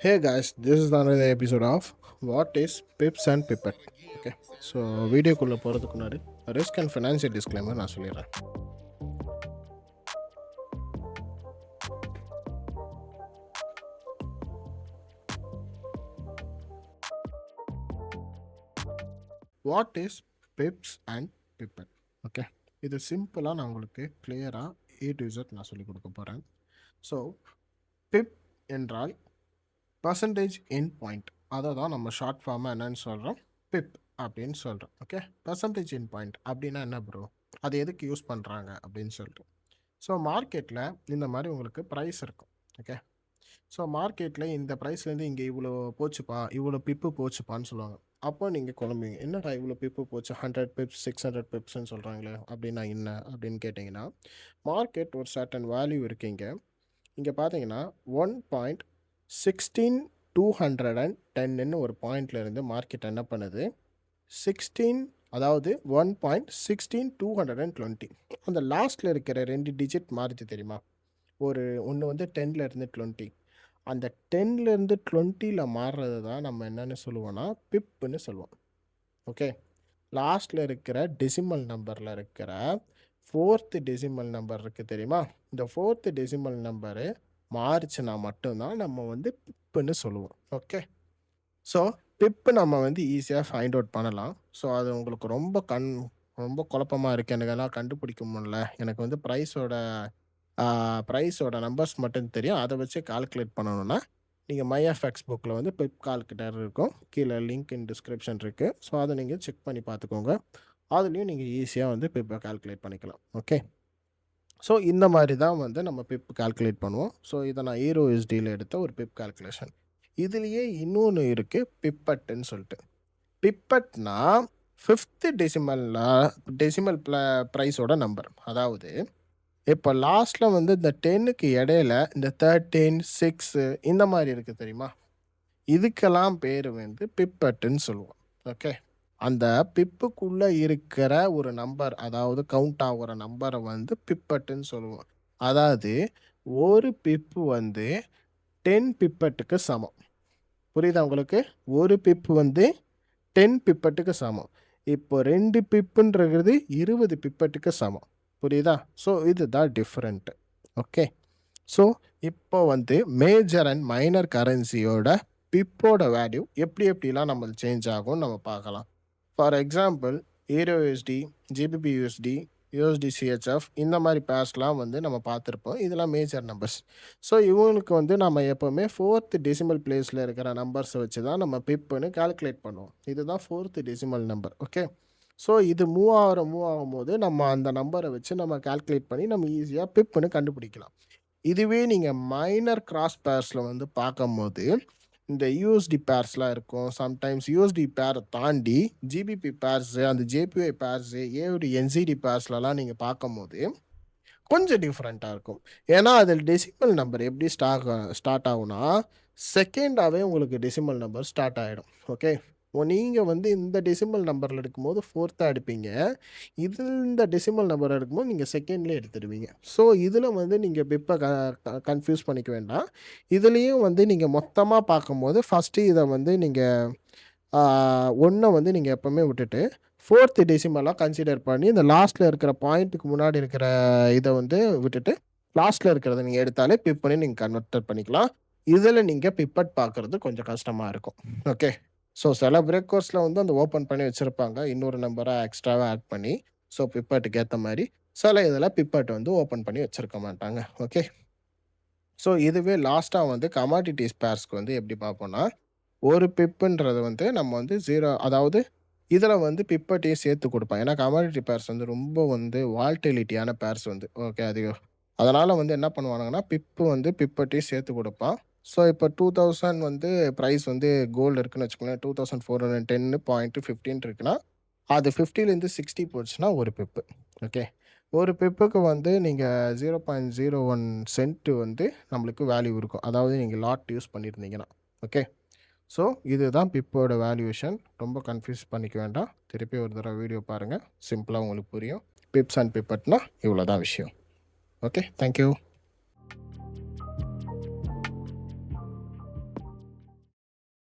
Hey guys, this is another episode of What is Pips and Pipet. Okay, so வீடியோக்குள்ளே போகிறதுக்கு முன்னாடி risk and financial disclaimer நான் சொல்லிடுறேன். What is pips and pipette? Okay, இது சிம்பிளாக நான் உங்களுக்கு கிளியராக A to Z நான் சொல்லிக் கொடுக்க போகிறேன். ஸோ பிப் என்றால் பர்சன்டேஜ் இன் பாயிண்ட், அதை தான் நம்ம ஷார்ட் ஃபார்மாக என்னன்னு சொல்கிறோம், பிப் அப்படின்னு சொல்கிறோம். ஓகே, பர்சன்டேஜ் இன் பாயிண்ட் அப்படின்னா என்ன ப்ரோ, அது எதுக்கு யூஸ் பண்ணுறாங்க அப்படின்னு சொல்லிட்டு. ஸோ மார்க்கெட்டில் இந்த மாதிரி உங்களுக்கு ப்ரைஸ் இருக்கும். ஓகே, ஸோ மார்க்கெட்டில் இந்த ப்ரைஸ்லேருந்து இங்கே இவ்வளோ போச்சுப்பா, இவ்வளோ பிப்பு போச்சுப்பான்னு சொல்லுவாங்க. அப்போ நீங்கள் குழம்புங்க, என்னடா இவ்வளோ பிப்பு போச்சு, 100 பிப்ஸ் 600 பிப்ஸ்ன்னு சொல்கிறாங்களே அப்படின்னா என்ன அப்படின்னு கேட்டிங்கன்னா, மார்க்கெட் ஒரு சர்டன் வேல்யூ இருக்குங்க. இங்கே பார்த்தீங்கன்னா 1.16210 ஒரு பாயிண்ட்லேருந்து மார்க்கெட் என்ன பண்ணுது, 16 அதாவது 1.16220 அந்த லாஸ்ட்டில் இருக்கிற 2 டிஜிட் மாறுது தெரியுமா. ஒரு ஒன்று வந்து 10லேருந்து 20, அந்த 10லேருந்து 20ல் மாறுறது தான் நம்ம என்னென்னு சொல்லுவோம்னா பிப்புன்னு சொல்லுவோம். ஓகே, லாஸ்ட்டில் இருக்கிற டெசிமல் நம்பரில் இருக்கிற 4th டெசிமல் நம்பர் இருக்குது தெரியுமா, இந்த 4th டெசிமல் நம்பரு மாறுச்சுன்னா மட்டும்தான் நம்ம வந்து பிப்புன்னு சொல்லுவோம். ஓகே, ஸோ பிப்பு நம்ம வந்து ஈஸியாக ஃபைண்ட் அவுட் பண்ணலாம். ஸோ அது உங்களுக்கு ரொம்ப குழப்பமாக இருக்குது, எனக்கு எல்லாம் கண்டுபிடிக்க முடியல, எனக்கு வந்து ப்ரைஸோட நம்பர்ஸ் மட்டும் தெரியும், அதை வச்சு கால்குலேட் பண்ணணும்னா நீங்கள் மைஎஃப்எக்ஸ் புக்கில் வந்து பிப் கால்குலேட்டர் இருக்கும், கீழே லிங்க் இன் டிஸ்கிரிப்ஷன் இருக்குது. ஸோ அதை நீங்கள் செக் பண்ணி பார்த்துக்கோங்க, அதுலேயும் நீங்கள் ஈஸியாக வந்து பிப்பை கால்குலேட் பண்ணிக்கலாம். ஓகே, ஸோ இந்த மாதிரி தான் வந்து நம்ம பிப் கால்குலேட் பண்ணுவோம். ஸோ இதை நான் EURUSDயில் எடுத்த ஒரு பிப் கால்குலேஷன். இதுலேயே இன்னொன்று இருக்குது, பிப்பட்டுன்னு சொல்லிட்டு. பிப்பட்னா 5th டெசிமல் ப்ரைஸோட நம்பர். அதாவது இப்போ லாஸ்ட்டில் வந்து இந்த 10க்கு இடையில இந்த 13, 6 இந்த மாதிரி இருக்குது தெரியுமா, இதுக்கெல்லாம் பேர் வந்து பிப்பட்டுன்னு சொல்லுவோம். ஓகே, அந்த பிப்புக்குள்ளே இருக்கிற ஒரு நம்பர், அதாவது கவுண்ட் ஆகிற நம்பரை வந்து பிப்பட்டுன்னு சொல்லுவோம். அதாவது ஒரு பிப்பு வந்து 10 பிப்பட்டுக்கு சமம். புரியுதா உங்களுக்கு? ஒரு பிப்பு வந்து 10 பிப்பட்டுக்கு சமம். இப்போ 2 பிப்புன்றது 20 பிப்பட்டுக்கு சமம். புரியுதா? ஸோ இதுதான் டிஃப்ரெண்ட்டு. ஓகே, ஸோ இப்போ வந்து மேஜர் அண்ட் மைனர் கரன்சியோட பிப்போட வேல்யூ எப்படிலாம் நம்ம சேஞ்ச் ஆகும்னு நம்ம பார்க்கலாம். For example EURUSD, GBPUSD, USDCHF இந்த மாதிரி பேர்ஸ்லாம் வந்து நம்ம பார்த்துருப்போம். இதெல்லாம் மேஜர் நம்பர்ஸ். ஸோ இவங்களுக்கு வந்து நம்ம எப்போவுமே 4th டெசிமல் பிளேஸில் இருக்கிற நம்பர்ஸை வச்சு தான் நம்ம பிப்புன்னு கால்குலேட் பண்ணுவோம். இதுதான் 4th decimal number. Okay, so இது மூவ் ஆகும்போது நம்ம அந்த நம்பரை வச்சு நம்ம கால்குலேட் பண்ணி நம்ம ஈஸியாக பிப்புன்னு கண்டுபிடிக்கலாம். இதுவே நீங்கள் மைனர் கிராஸ் பேர்ஸில் வந்து பார்க்கும்போது இந்த யூஎஸ்டி பேர்ஸ்லாம் இருக்கும். சம்டைம்ஸ் யூஎஸ்டி பேரை தாண்டி ஜிபிபி பேர்ஸு, அந்த ஜேபிஐ பேர்ஸு, ஏடி என்சிடி பேர்ஸ்லலாம் நீங்கள் பார்க்கும்போது கொஞ்சம் டிஃப்ரெண்ட்டாக இருக்கும். ஏன்னா அதில் டெசிமல் நம்பர் எப்படி ஸ்டார்ட் ஆகும்னா, செகண்டாகவே உங்களுக்கு டெசிமல் நம்பர் ஸ்டார்ட் ஆகிடும். ஓகே, நீங்கள் வந்து இந்த டெசிமல் நம்பரில் எடுக்கும்போது 4th எடுப்பீங்க, இந்த டெசிமல் நம்பர் எடுக்கும்போது நீங்கள் செகண்ட்லேயே எடுத்துடுவீங்க. ஸோ இதில் வந்து நீங்கள் பிப்பை கன்ஃபியூஸ் பண்ணிக்க வேண்டாம். இதுலேயும் வந்து நீங்கள் மொத்தமாக பார்க்கும்போது ஃபஸ்ட்டு இதை வந்து நீங்கள் 1 வந்து நீங்கள் எப்போவுமே விட்டுட்டு 4th டெசிமலாக கன்சிடர் பண்ணி இந்த லாஸ்ட்டில் இருக்கிற பாயிண்ட்டுக்கு முன்னாடி இருக்கிற இதை வந்து விட்டுட்டு லாஸ்ட்டில் இருக்கிறத நீங்கள் எடுத்தாலே பிப் பண்ணி நீங்கள் கன்வெர்ட் பண்ணிக்கலாம். இதில் நீங்கள் பிப்பட் பார்க்குறது கொஞ்சம் கஷ்டமாக இருக்கும். ஓகே, ஸோ சில பிரேக் கோர்ஸில் வந்து அந்த ஓப்பன் பண்ணி வச்சுருப்பாங்க, இன்னொரு நம்பராக எக்ஸ்ட்ராவாக ஆட் பண்ணி. ஸோ பிப்பட்டுக்கு ஏற்ற மாதிரி சில இதில் பிப்பட் வந்து ஓப்பன் பண்ணி வச்சுருக்க மாட்டாங்க. ஓகே, ஸோ இதுவே லாஸ்ட்டாக வந்து கமாடிட்டிஸ் பேர்ஸ்க்கு வந்து எப்படி பார்ப்போம்னா, ஒரு பிப்புன்றது வந்து நம்ம வந்து 0, அதாவது இதில் வந்து பிப்பட்டையும் சேர்த்து கொடுப்பான். ஏன்னா கமாடிட்டி பேர்ஸ் வந்து ரொம்ப வந்து வால்டிலிட்டியான பேர்ஸ் வந்து. ஓகே, அது அதனால் வந்து என்ன பண்ணுவானுங்கன்னா பிப்பட்டையும் சேர்த்து கொடுப்பான். ஸோ இப்போ 2000 வந்து ப்ரைஸ் வந்து கோல்டு இருக்குன்னு வச்சுக்கோங்களேன், 2410.15 இருக்குன்னா அது 50லேருந்து 60 போச்சுன்னா ஒரு பிப்பு. ஓகே, ஒரு பிப்புக்கு வந்து நீங்கள் 0.01 சென்ட் வந்து நம்மளுக்கு வேல்யூ இருக்கும், அதாவது நீங்கள் லாட் யூஸ் பண்ணியிருந்தீங்கன்னா. ஓகே, ஸோ இதுதான் பிப்போட வேல்யூவேஷன். ரொம்ப கன்ஃபியூஸ் பண்ணிக்க வேண்டாம், திருப்பி ஒரு தடவை வீடியோ பாருங்கள், சிம்பிளாக உங்களுக்கு புரியும். பிப்ஸ் அண்ட் பிப்பட்னா இவ்வளோ தான் விஷயம். Okay, thank you.